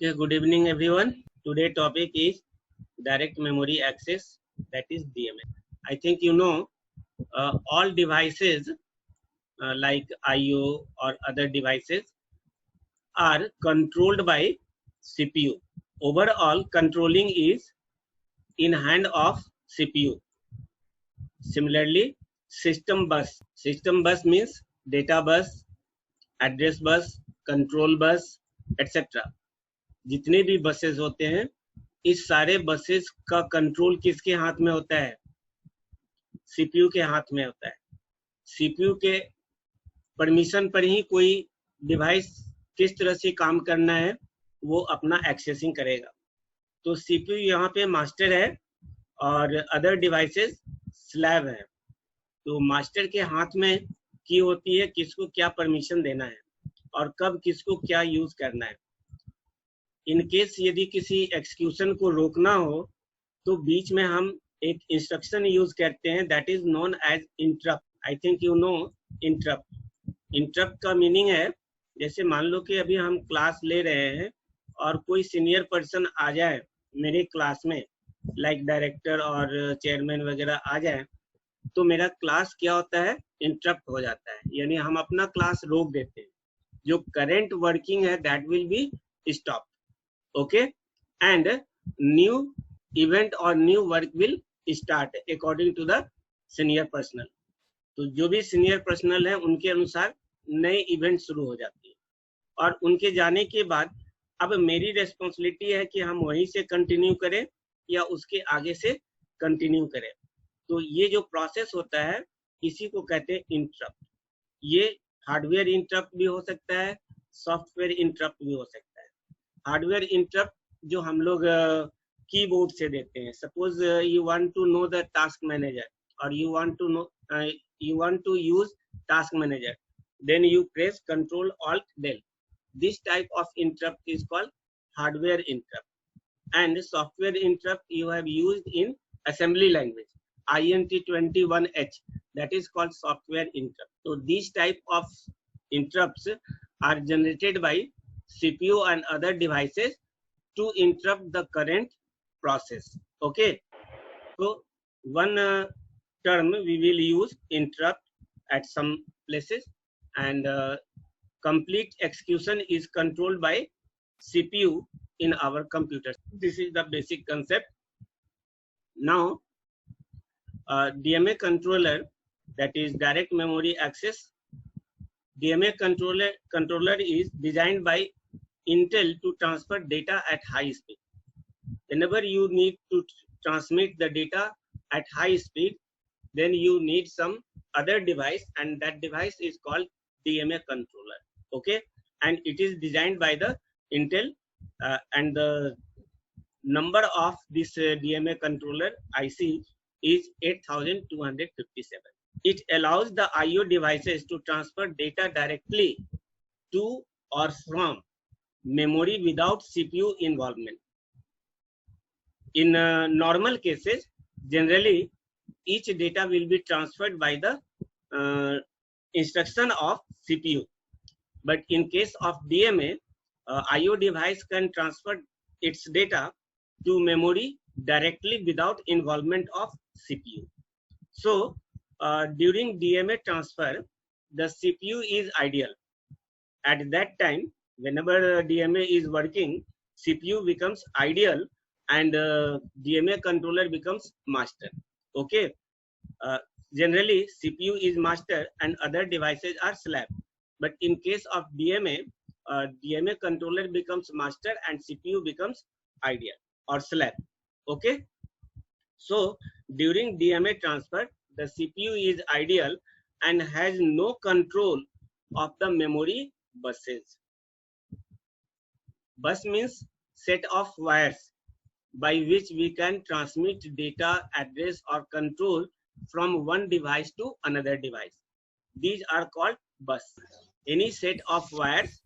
Okay, good evening everyone. Today topic is direct memory access, that is DMA. I think you know all devices like IO or other devices are controlled by CPU. Overall controlling is in hand of CPU. Similarly, system bus. System bus means data bus, address bus, control bus, etc. जितने भी buses होते हैं, इस सारे buses का control किसके हाथ में होता है? सीपीयू के हाथ में होता है। सीपीयू के परमिशन पर ही कोई डिवाइस किस तरह से काम करना है वो अपना एक्सेसिंग करेगा। तो सीपीयू यहाँ पे मास्टर है और अदर डिवाइसेस स्लैब है। तो मास्टर के हाथ में की होती है किसको क्या परमिशन देना है और कब किसको क्या यूज करना है। इन केस यदि किसी एक्सक्यूशन को रोकना हो तो बीच में हम एक इंस्ट्रक्शन यूज करते हैं, that is known as interrupt. I think you know interrupt. Interrupt का मीनिंग है, जैसे मान लो कि अभी हम क्लास ले रहे हैं और कोई सीनियर पर्सन आ जाए मेरे क्लास में, लाइक डायरेक्टर और चेयरमैन वगैरह आ जाए, तो मेरा क्लास क्या होता है? इंटरप्ट हो जाता है, यानी हम अपना क्लास रोक देते हैं। जो करेंट वर्किंग है that will be stop, okay, and new event or new work will start according to the senior personnel. तो जो भी सीनियर पर्सनल है उनके अनुसार नए इवेंट शुरू हो जाती है और उनके जाने के बाद अब मेरी रेस्पॉन्सिबिलिटी है कि हम वहीं से कंटिन्यू करें या उसके आगे से कंटिन्यू करें। तो ये जो प्रोसेस होता है इसी को कहते हैं इंटरप्ट। ये हार्डवेयर इंटरप्ट भी हो सकता है, सॉफ्टवेयर इंटरप्ट भी हो सकता है। हार्डवेयर इंटरप्ट जो हम लोग कीबोर्ड से देते हैं, suppose you want to know the task manager और you want to use task manager, then you press control alt del. This type of interrupt is called hardware interrupt. And software interrupt you have used in assembly language, INT21H, that is called software interrupt. So these type of interrupts are generated by CPU and other devices to interrupt the current process. Okay, so one term we will use interrupt at some places, and complete execution is controlled by CPU in our computers. This is the basic concept. Now DMA controller, that is direct memory access. DMA controller is designed by Intel to transfer data at high speed. Whenever you need to transmit the data at high speed, then you need some other device, and that device is called DMA controller. Okay, and it is designed by the Intel, and the number of this DMA controller IC is 8257. It allows the IO devices to transfer data directly to or from memory without CPU involvement. In normal cases, generally each data will be transferred by the instruction of CPU. But in case of DMA, IO device can transfer its data to memory directly without involvement of CPU. So during DMA transfer, the CPU is ideal. At that time, whenever DMA is working, CPU becomes ideal and DMA controller becomes master. Okay, generally CPU is master and other devices are slave. But in case of DMA, DMA controller becomes master and CPU becomes ideal or slave. Okay, so during DMA transfer, the CPU is ideal and has no control of the memory buses. Bus means set of wires by which we can transmit data, address or control from one device to another device. These are called bus. Any set of wires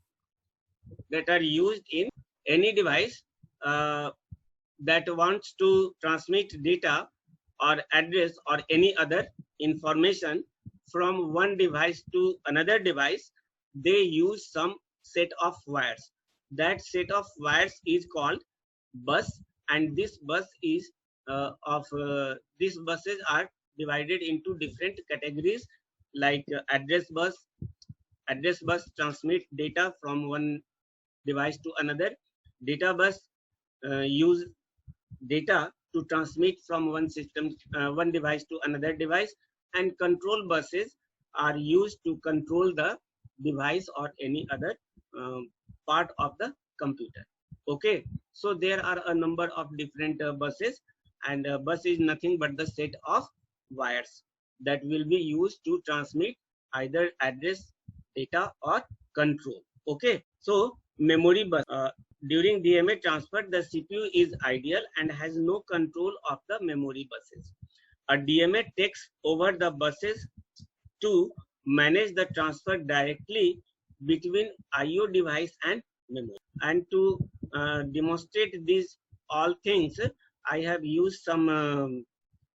that are used in any device that wants to transmit data or address or any other information from one device to another device, they use some set of wires. that set of wires is called bus, and this bus is these buses are divided into different categories like address bus. Address bus transmit data from one device to another. Data bus use data to transmit from one system, one device to another device, and control buses are used to control the device or any other part of the computer. Okay, so there are a number of different buses, and bus is nothing but the set of wires that will be used to transmit either address, data, or control. Okay, so memory bus. During DMA transfer, the CPU is idle and has no control of the memory buses. A DMA takes over the buses to manage the transfer directly between IO device and memory. And to demonstrate these all things, I have used some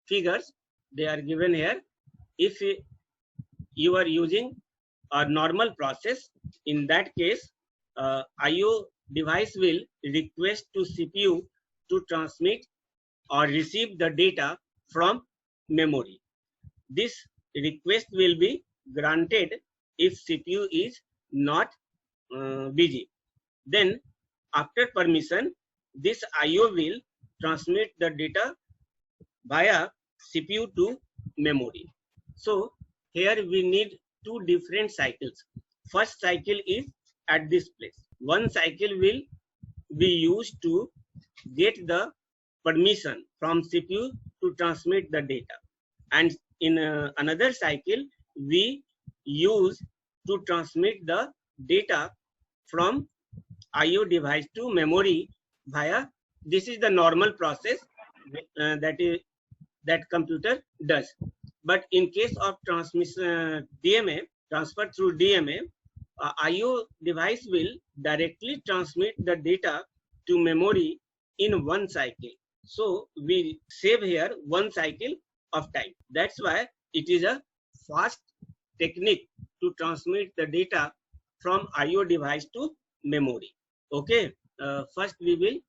figures. They are given here. If you are using a normal process, in that case, IO device will request to CPU to transmit or receive the data from memory. This request will be granted if CPU is not busy. Then after permission, this IO will transmit the data via CPU to memory. So here we need two different cycles. First cycle is at this place. One cycle will be used to get the permission from CPU to transmit the data, and in another cycle we use to transmit the data from IO device to memory via, this is the normal process that computer does. But in case of transmission DMA, transfer through DMA, IO device will directly transmit the data to memory in one cycle. So we save here one cycle of time. That's why it is a fast technique to transmit the data from IO device to memory. Okay, first we will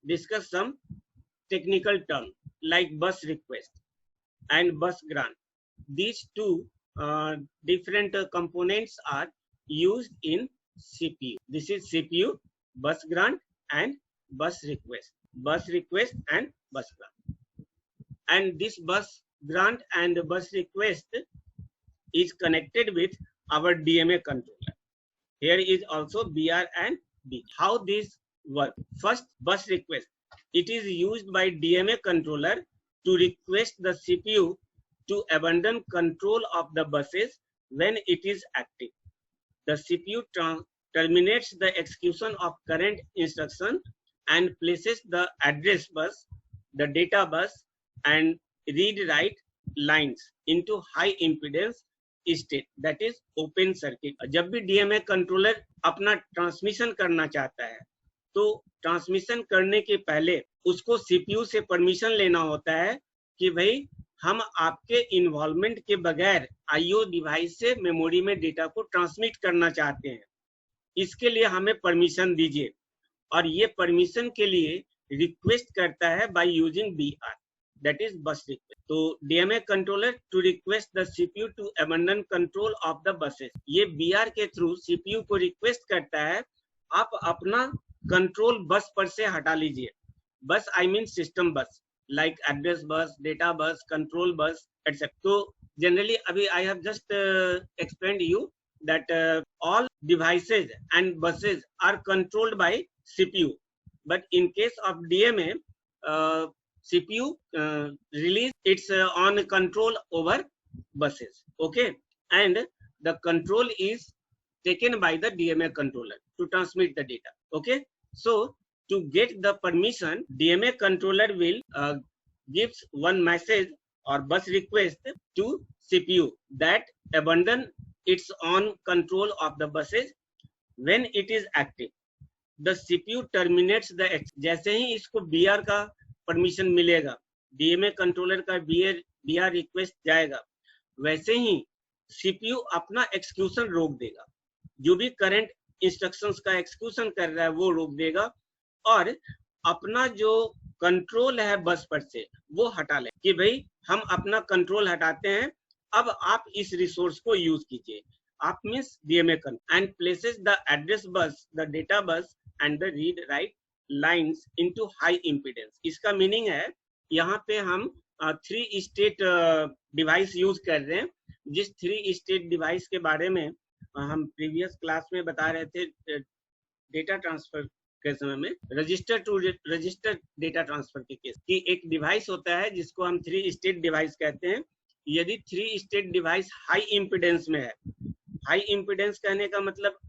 discuss some technical terms like bus request and bus grant. These two different components are used in CPU. This is CPU, bus grant and bus request. Bus request and bus grant. And this bus grant and bus request is connected with our DMA controller. Here is also BR and B. How this work? First, bus request. It is used by DMA controller to request the CPU to abandon control of the buses when it is active. The CPU terminates the execution of current instruction and places the address bus, the data bus, and read-write lines into high impedance state, that is open circuit. जब भी DMA controller अपना transmission करना चाहता है तो transmission करने के पहले उसको CPU से परमिशन लेना होता है कि भाई हम आपके इन्वॉल्वमेंट के बगैर IO डिवाइस से मेमोरी में डेटा को ट्रांसमिट करना चाहते हैं, इसके लिए हमें परमिशन दीजिए। और ये परमिशन के लिए रिक्वेस्ट करता है by using BR, that is bus request. तो DMA controller to request the CPU to abandon control of the buses. ये BR के थ्रू CPU को रिक्वेस्ट करता है आप अपना कंट्रोल बस पर से हटा लीजिए। बस आई मीन सिस्टम बस, like address bus, data bus, control bus, etc. So generally abhi I have just explained you that all devices and buses are controlled by CPU, but in case of DMA, CPU release its on control over buses. Okay, and the control is taken by the DMA controller to transmit the data. Okay, so to get the permission, DMA controller will gives one message or bus request to CPU that abandon its on control of the buses when it is active. The CPU terminates the जैसे ही इसको BR का permission मिलेगा, DMA controller का BR request जाएगा, वैसे ही CPU अपना execution रोक देगा। जो भी करंट इंस्ट्रक्शंस का एक्सिक्यूशन कर रहा है वो रोक देगा, और अपना जो कंट्रोल है बस पर से वो हटा ले कि भाई हम अपना कंट्रोल हटाते हैं, अब आप इस रिसोर्स को यूज कीजिए। आप means DMA and places the address bus, the data bus and the read write lines into high impedance. इसका मीनिंग है यहाँ पे हम 3 स्टेट डिवाइस यूज कर रहे हैं। जिस 3 स्टेट डिवाइस के बारे में हम प्रीवियस क्लास में बता रहे थे डेटा ट्रांसफर के समय में, register to register data transfer के केस की एक डिवाइस होता है जिसको हम 3 स्टेट डिवाइस कहते हैं। यदि 3 स्टेट डिवाइस हाई इंपीडेंस में है, हाई इंपीडेंस कहने का मतलब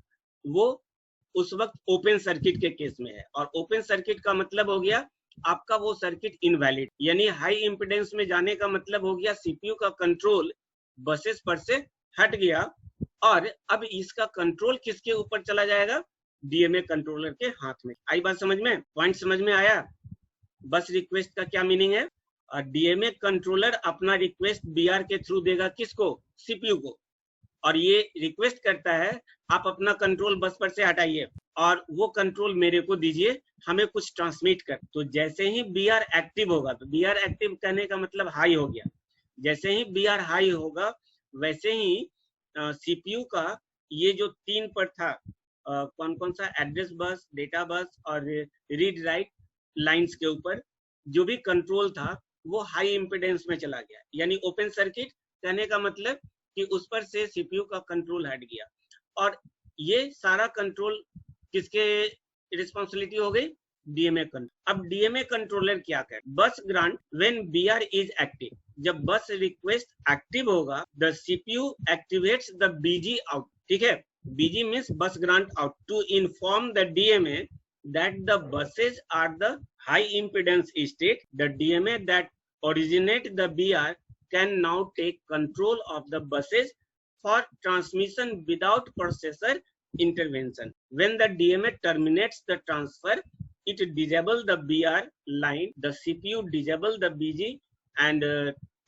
वो उस वक्त ओपन सर्किट के केस में है, और ओपन सर्किट का मतलब हो गया आपका वो सर्किट इनवैलिड, यानी हाई इंपीडेंस में जाने का मतलब हो गया सीपीयू का कंट्रोल बसेस पर से हट गया, और अब इसका कंट्रोल किसके ऊपर चला जाएगा, डीएमए कंट्रोलर के हाथ में। आई बात समझ में, पॉइंट समझ में आया? बस रिक्वेस्ट का क्या मीनिंग है? डीएमए कंट्रोलर अपना रिक्वेस्ट बीआर के थ्रू देगा किसको, सीपीयू को, और ये रिक्वेस्ट करता है आप अपना कंट्रोल बस पर से हटाइए और वो कंट्रोल मेरे को दीजिए, हमें कुछ ट्रांसमिट कर। तो जैसे ही बीआर एक्टिव होगा, तो बीआर एक्टिव कहने का मतलब हाई हो गया, जैसे ही बीआर हाई होगा वैसे ही सीपीयू का ये जो 3 पर था, कौन कौन सा, एड्रेस बस, डेटा बस और रीड राइट लाइंस के ऊपर जो भी कंट्रोल था वो हाई इंपीडेंस में चला गया, यानी ओपन सर्किट कहने का मतलब कि उस पर से सीपीयू का कंट्रोल हट गया, और ये सारा कंट्रोल किसके रिस्पॉन्सिबिलिटी हो गई, डीएमए कंट्रोल। अब डीएमए कंट्रोलर क्या कर, bus grant when BR is active, जब बस रिक्वेस्ट एक्टिव होगा the CPU activates the BG out, ठीक है, BG means bus grant out, to inform the DMA that the buses are the high impedance state. The DMA that originate the BR can now take control of the buses for transmission without processor intervention. When the DMA terminates the transfer, it disable the BR line, the CPU disable the BG and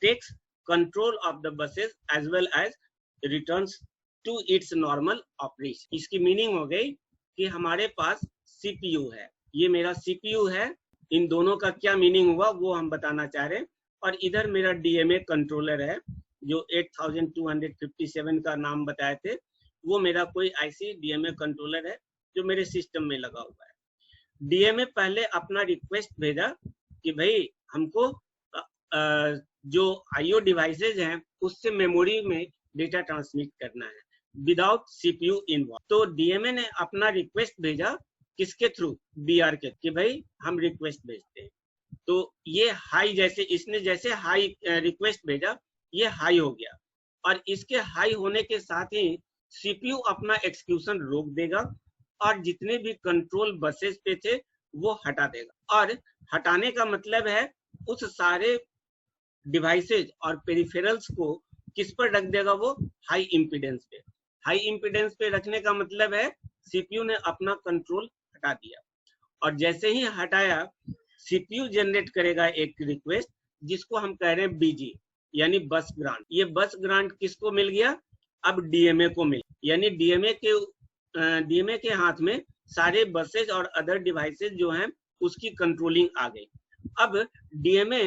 takes control of the buses as well as returns to its normal operation. इसकी meaning हो गई कि हमारे पास CPU है, ये मेरा CPU है, इन दोनों का क्या मीनिंग हुआ वो हम बताना चाह रहे हैं, और इधर मेरा डीएमए कंट्रोलर है जो 8257 का नाम बताए थे, वो मेरा कोई आईसी डीएमए कंट्रोलर है जो मेरे सिस्टम में लगा हुआ है। डीएमए पहले अपना रिक्वेस्ट भेजा कि भाई हमको जो आईओ डिवाइसेज हैं उससे मेमोरी में डेटा ट्रांसमिट करना है विदाउट सीपीयू इन्वॉल्व। तो डीएमए ने अपना रिक्वेस्ट भेजा किसके थ्रू, बीआर के, कि भाई हम रिक्वेस्ट भेजते हैं। तो ये हाई, जैसे इसने जैसे हाई रिक्वेस्ट भेजा ये हाई हो गया, और इसके हाई होने के साथ ही सीपीयू अपना एक्सिक्यूशन रोक देगा और जितने भी कंट्रोल बसेस पे थे वो हटा देगा, और हटाने का मतलब है उस सारे डिवाइसेज और पेरिफेरल्स को किस पर रख देगा, वो हाई इंपीडेंस पे। हाई इंपीडेंस पे रखने का मतलब है सीपीयू ने अपना कंट्रोल हटा दिया, और जैसे ही हटाया सीपीयू जनरेट करेगा एक रिक्वेस्ट जिसको हम कह रहे हैं बीजी, यानी बस ग्रांट। ये बस ग्रांट किसको मिल गया, अब डीएमए को मिल, यानी डीएमए के हाथ में सारे बसेज और अदर डिवाइसेज जो हैं उसकी कंट्रोलिंग आ गई। अब डीएमए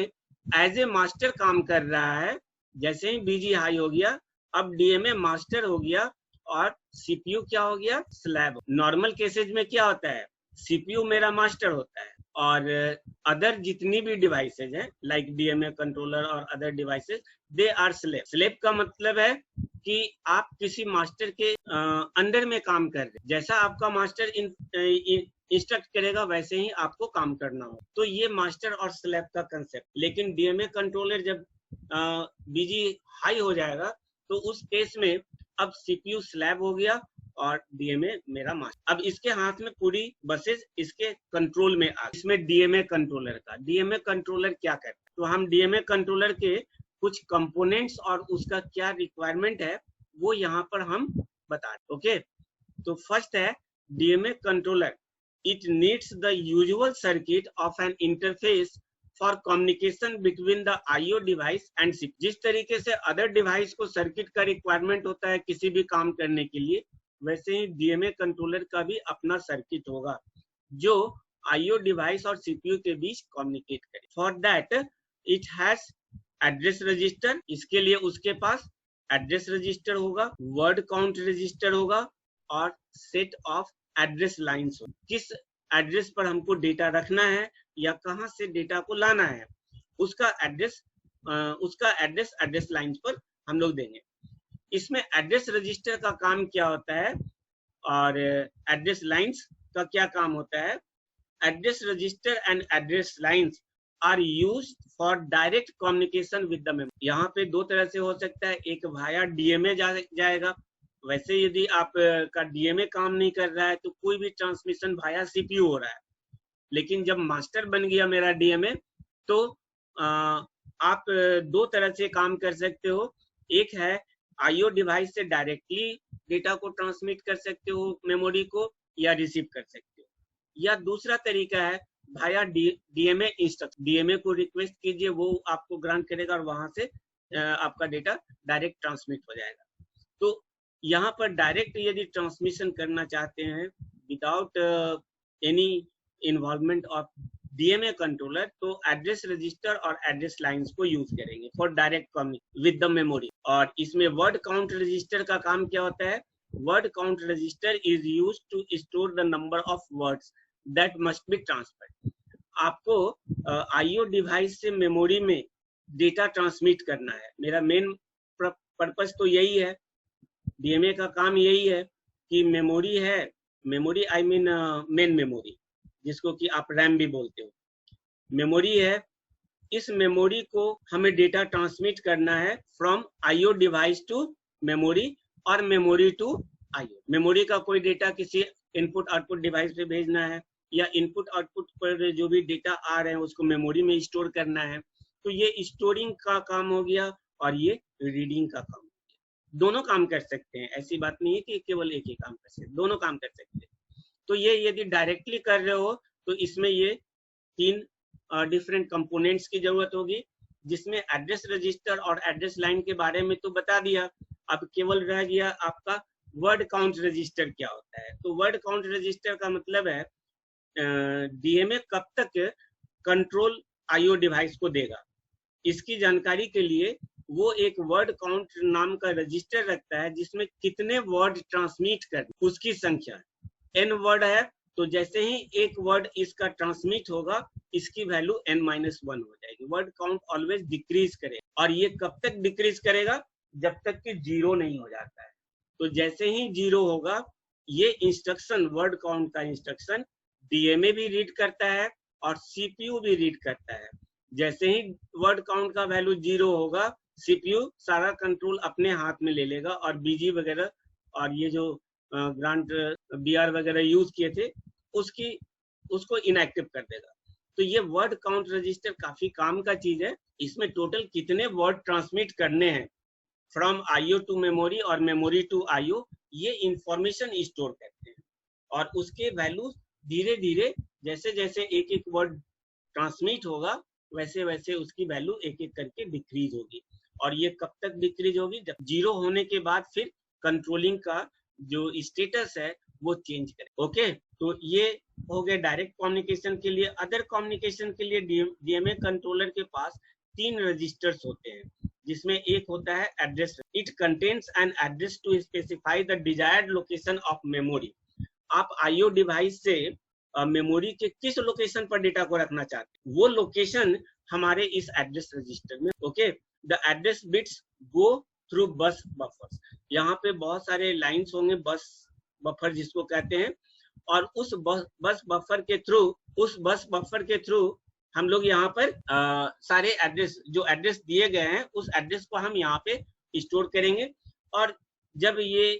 एज ए मास्टर काम कर रहा है, जैसे ही बीजी हाई हो गया अब डीएमए मास्टर हो गया और सीपीयू क्या हो गया, स्लैब। नॉर्मल केसेज में क्या होता है, सीपीयू मेरा मास्टर होता है और अदर जितनी भी डिवाइसेज हैं लाइक डीएमए कंट्रोलर और other devices they are slave. Slave का मतलब है कि आप किसी मास्टर के अंडर में काम कर रहे हैं, जैसा आपका मास्टर इंस्ट्रक्ट करेगा वैसे ही आपको काम करना हो। तो ये मास्टर और स्लेब का कंसेप्ट। लेकिन डीएमए कंट्रोलर जब बीजी हाई हो जाएगा तो उस केस में अब सीपीयू स्लैब हो गया और डीएमए मेरा मास्टर। अब इसके हाथ में पूरी बसेस इसके कंट्रोल में आ। इसमें डीएमए कंट्रोलर क्या करता है, तो हम डीएमए कंट्रोलर के कुछ कंपोनेंट्स और उसका क्या रिक्वायरमेंट है वो यहाँ पर हम बता रहे। ओके, तो फर्स्ट है DMA controller. It needs the usual circuit of N interface for communication between the IO device and CPU. जिस तरीके से अदर डिवाइस को सर्किट का रिक्वायरमेंट होता है किसी भी काम करने के लिए, वैसे ही डीएमए कंट्रोलर का भी अपना सर्किट होगा जो आईओ डिवाइस और सीपीयू के बीच कम्युनिकेट करे। For that it has address register, इसके लिए उसके पास एड्रेस रजिस्टर होगा, वर्ड काउंट रजिस्टर होगा और सेट ऑफ एड्रेस लाइन्स होगा। किस एड्रेस पर हमको डेटा रखना है या कहां से डेटा को लाना है उसका एड्रेस एड्रेस लाइन्स पर हम लोग देंगे। इसमें एड्रेस रजिस्टर का काम क्या होता है और एड्रेस लाइन्स का क्या काम होता है। Address register and address lines are used for direct communication with the memory. यहाँ पे दो तरह से हो सकता है, एक वाया डीएमए जाएगा। वैसे यदि आप का डीएमए काम नहीं कर रहा है तो कोई भी ट्रांसमिशन वाया सीपीयू हो रहा है, लेकिन जब मास्टर बन गया मेरा डीएमए तो आप दो तरह से काम कर सकते हो। एक है आईओ डिवाइस से डायरेक्टली डेटा को ट्रांसमिट कर सकते हो मेमोरी को या रिसीव कर सकते हो, या दूसरा तरीका है भाया डीएमए इंस्ट्रक्शन। डीएमए को रिक्वेस्ट कीजिए, वो आपको ग्रांट करेगा और वहां से आपका डेटा डायरेक्ट ट्रांसमिट हो जाएगा। तो यहाँ पर डायरेक्ट यदि ट्रांसमिशन करना चाहते हैं without any involvement of DMA controller तो एड्रेस रजिस्टर और एड्रेस लाइंस को यूज करेंगे for direct communication with the memory. और इसमें वर्ड काउंट रजिस्टर का काम क्या होता है। Word count register is used to store the number of words that must be transferred. आपको आईओ डिवाइस से मेमोरी में डेटा ट्रांसमिट करना है। मेरा मेन पर्पस तो यही है, डीएमए का काम यही है कि मेमोरी है, memory I mean main memory जिसको कि आप रैम भी बोलते हो, मेमोरी है। इस मेमोरी को हमें डेटा ट्रांसमिट करना है from IO device to memory और मेमोरी टू आईओ। मेमोरी का कोई डेटा किसी इनपुट आउटपुट डिवाइस पे भेजना है या इनपुट आउटपुट पर जो भी डेटा आ रहे हैं उसको मेमोरी में स्टोर करना है। तो ये स्टोरिंग का काम हो गया और ये रीडिंग का काम हो गया। दोनों काम कर सकते हैं, ऐसी बात नहीं है कि केवल एक ही काम कर सकते, दोनों काम कर सकते हैं। तो ये यदि डायरेक्टली कर रहे हो तो इसमें ये तीन डिफरेंट कंपोनेंट्स की जरूरत होगी, जिसमें एड्रेस रजिस्टर और एड्रेस लाइन के बारे में तो बता दिया। अब केवल रह गया आपका वर्ड काउंट रजिस्टर क्या होता है। तो वर्ड काउंट रजिस्टर का मतलब है डीएमए कब तक कंट्रोल आईओ डिवाइस को देगा, इसकी जानकारी के लिए वो एक वर्ड काउंट नाम का रजिस्टर रखता है जिसमें कितने वर्ड ट्रांसमिट कर उसकी संख्या n वर्ड है। तो जैसे ही एक वर्ड इसका ट्रांसमिट होगा इसकी वैल्यू n-1 हो जाएगी। वर्ड काउंट ऑलवेज डिक्रीज करेगा और ये कब तक डिक्रीज करेगा, जब तक कि 0 नहीं हो जाता है। तो जैसे ही 0 होगा ये इंस्ट्रक्शन, वर्ड काउंट का इंस्ट्रक्शन डीएमए भी रीड करता है और सीपीयू भी रीड करता है। जैसे ही वर्ड काउंट का वैल्यू 0 होगा सीपीयू सारा कंट्रोल अपने हाथ में ले लेगा और बीजी वगैरह और ये जो ग्रांट बीआर वगैरह यूज किए थे उसको इनएक्टिव कर देगा। तो ये वर्ड काउंट रजिस्टर काफी काम का चीज है। इसमें टोटल कितने वर्ड ट्रांसमिट करने हैं फ्रॉम आईओ टू मेमोरी और मेमोरी टू आईओ, ये इंफॉर्मेशन स्टोर करते हैं और उसके वैल्यूज धीरे धीरे जैसे जैसे एक एक वर्ड ट्रांसमिट होगा वैसे वैसे उसकी वैल्यू एक एक करके डिक्रीज होगी। और ये कब तक डिक्रीज होगी, जब 0 होने के बाद फिर कंट्रोलिंग का जो स्टेटस है वो चेंज करे। ओके, तो ये हो गए डायरेक्ट कम्युनिकेशन के लिए। अदर कम्युनिकेशन के लिए डीएमए कंट्रोलर के पास 3 रजिस्टर्स होते हैं, जिसमें एक होता है address. It contains an address to specify the desired location of memory. आप आईओ डिवाइस से मेमोरी के किस लोकेशन पर डेटा को रखना चाहते हैं वो लोकेशन हमारे इस एड्रेस रजिस्टर में। Okay, the address bits go through bus buffers. यहाँ पे बहुत सारे लाइंस होंगे, बस बफर जिसको कहते हैं, और उस बस बफर के थ्रू हम लोग यहाँ पर सारे एड्रेस जो एड्रेस दिए गए हैं उस एड्रेस को हम यहाँ पे स्टोर करेंगे। और जब ये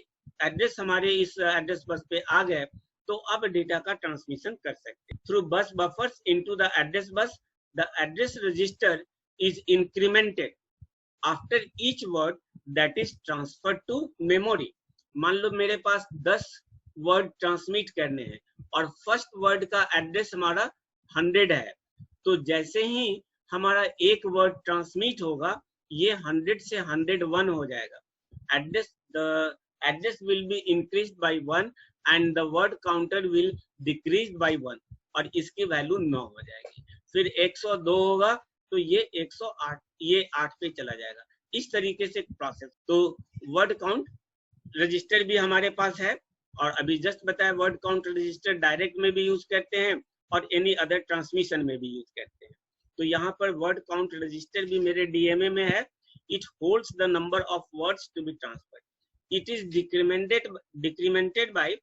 एड्रेस हमारे इस एड्रेस बस पे आ गए तो अब डेटा का ट्रांसमिशन कर सकते हैं through bus buffers into the address bus. The address register is incremented after each word that is transferred to memory. मान लो मेरे पास 10 वर्ड ट्रांसमिट करने हैं और फर्स्ट वर्ड का एड्रेस हमारा 100 है, तो जैसे ही हमारा एक वर्ड ट्रांसमिट होगा ये 100 से 101 हो जाएगा। The address will be increase by 1 and the word counter will decrease by 1 और इसकी वैल्यू 9 हो जाएगी। फिर 102 होगा तो ये 108 ये 8 पे चला जाएगा। इस तरीके से प्रोसेस। तो वर्ड काउंट रजिस्टर भी हमारे पास है और अभी जस्ट बताया वर्ड काउंट रजिस्टर डायरेक्ट में भी यूज करते हैं और एनी अदर ट्रांसमिशन में भी यूज करते हैं। तो यहाँ पर वर्ड काउंट रजिस्टर भी मेरे डीएमए में है। It holds the number of words to be transferred. It is decremented by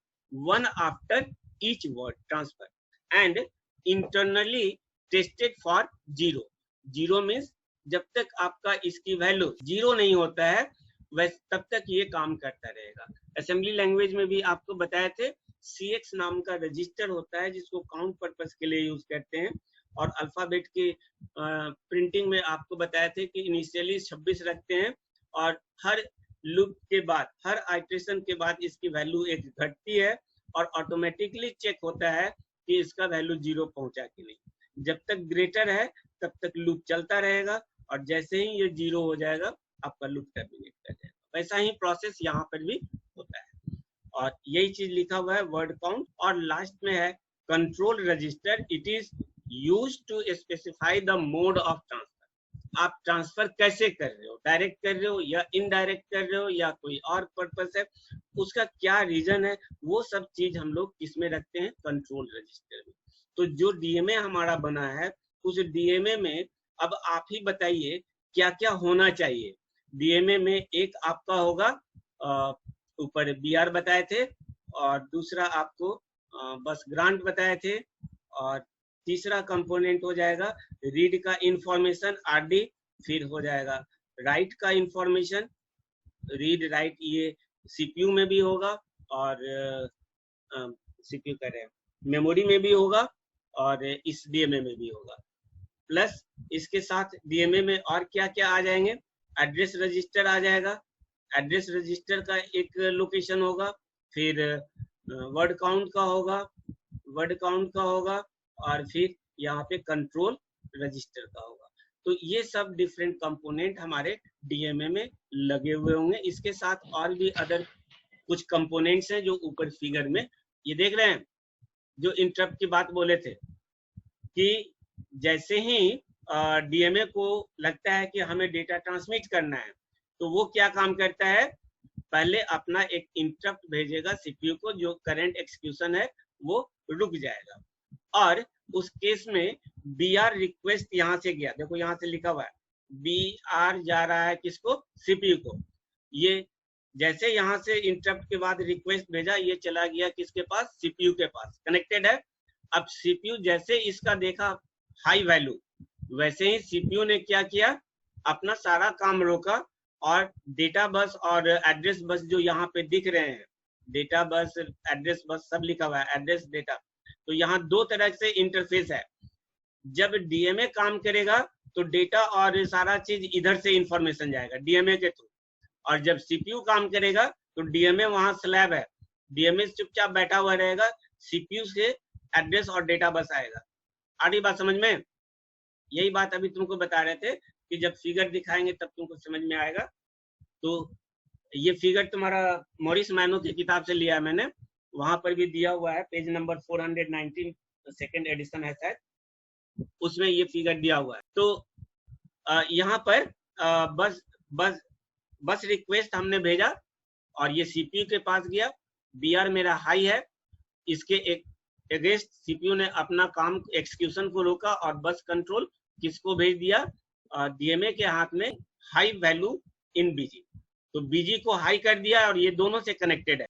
1 after each word transfer and internally tested for 0। 0 means जब तक आपका इसकी वैल्यू 0 नहीं होता है तब तक ये काम करता रहेगा। असेंबली लैंग्वेज में भी आपको बताए थे CX नाम का रजिस्टर होता है जिसको काउंट पर्पस के लिए यूज करते हैं और अल्फाबेट के प्रिंटिंग में आपको बताए थे कि इनिशियली 26 रखते हैं और हर लूप के बाद हर आइटरेशन के बाद इसकी वैल्यू 1 घटती है और ऑटोमेटिकली चेक होता है कि इसका वैल्यू 0 पहुंचा कि नहीं। जब तक ग्रेटर है तब तक लूप चलता रहेगा और जैसे ही ये 0 हो जाएगा आपका लूप टर्मिनेट कर जाएगा। वैसा ही प्रोसेस यहाँ पर भी होता है और यही चीज लिखा हुआ है वर्ड काउंट। और लास्ट में है control register. It is used to specify the mode of transfer. आप ट्रांसफर कैसे कर रहे हो, डायरेक्ट कर रहे हो या इनडायरेक्ट कर रहे हो या कोई और पर्पस है, उसका क्या रीजन है, वो सब चीज हम लोग इसमें रखते हैं कंट्रोल रजिस्टर में। तो जो डीएमए हमारा बना है उस डीएमए में अब आप ही बताइए क्या क्या होना चाहिए। डीएमए में एक आपका होगा ऊपर BR बताए थे और दूसरा आपको बस ग्रांट बताए थे और तीसरा कंपोनेंट हो जाएगा रीड का इंफॉर्मेशन RD। फिर हो जाएगा राइट का इंफॉर्मेशन रीड राइट, ये CPU में भी होगा और CPU कह रहे हैं मेमोरी में भी होगा और इस डीएमए में भी होगा। प्लस इसके साथ डीएमए में और क्या क्या आ जाएंगे, एड्रेस रजिस्टर आ जाएगा। एड्रेस रजिस्टर का एक लोकेशन होगा, फिर वर्ड काउंट का होगा और फिर यहाँ पे कंट्रोल रजिस्टर का होगा। तो ये सब डिफरेंट कंपोनेंट हमारे डीएमए में लगे हुए होंगे। इसके साथ और भी अदर कुछ कंपोनेंट्स हैं जो ऊपर फिगर में ये देख रहे हैं। जो इंटरप्ट की बात बोले थे कि जैसे ही डीएमए को लगता है कि हमें डेटा ट्रांसमिट करना है तो वो क्या काम करता है, पहले अपना एक इंटरप्ट भेजेगा सीपीयू को, जो करंट एक्सक्यूशन है वो रुक जाएगा। और उस केस में बीआर रिक्वेस्ट यहाँ से गया, देखो यहाँ से लिखा हुआ है बीआर जा रहा है किसको, सीपीयू को। ये जैसे यहाँ से इंटरप्ट के बाद रिक्वेस्ट भेजा, ये चला गया किसके पास, सीपीयू के पास, कनेक्टेड है। अब सीपीयू जैसे इसका देखा हाई वैल्यू, वैसे ही सीपीयू ने क्या किया, अपना सारा काम रोका और डेटा बस और एड्रेस बस जो यहाँ पे दिख रहे हैं, डेटा बस एड्रेस बस सब लिखा हुआ है, एड्रेस डेटा। तो यहाँ दो तरह से इंटरफेस है। जब डीएमए काम करेगा तो डेटा और सारा चीज इधर से इंफॉर्मेशन जाएगा डीएमए के थ्रू, और जब सीपीयू काम करेगा तो डीएमए वहां स्लैब है, डीएमए चुपचाप बैठा हुआ रहेगा, सीपीयू से एड्रेस और डेटा बस आएगा। आधी बात समझ में? यही बात अभी तुमको बता रहे थे कि जब फिगर दिखाएंगे तब तुमको समझ में आएगा। तो ये फिगर तुम्हारा मॉरिस मैनो की किताब से लिया है मैंने, वहां पर भी दिया हुआ है, पेज नंबर 419 सेकेंड एडिशन है शायद, उसमें ये फिगर दिया हुआ है। तो यहाँ पर बस रिक्वेस्ट हमने भेजा और ये सीपीयू के पास गया, बीआर मेरा हाई है, इसके एक अगेंस्ट सीपीयू ने अपना काम एक्सक्यूशन को रोका और बस कंट्रोल किसको भेज दिया, डीएमए के हाथ में हाई वैल्यू इन बीजी। तो बीजी को हाई कर दिया और ये दोनों से कनेक्टेड है।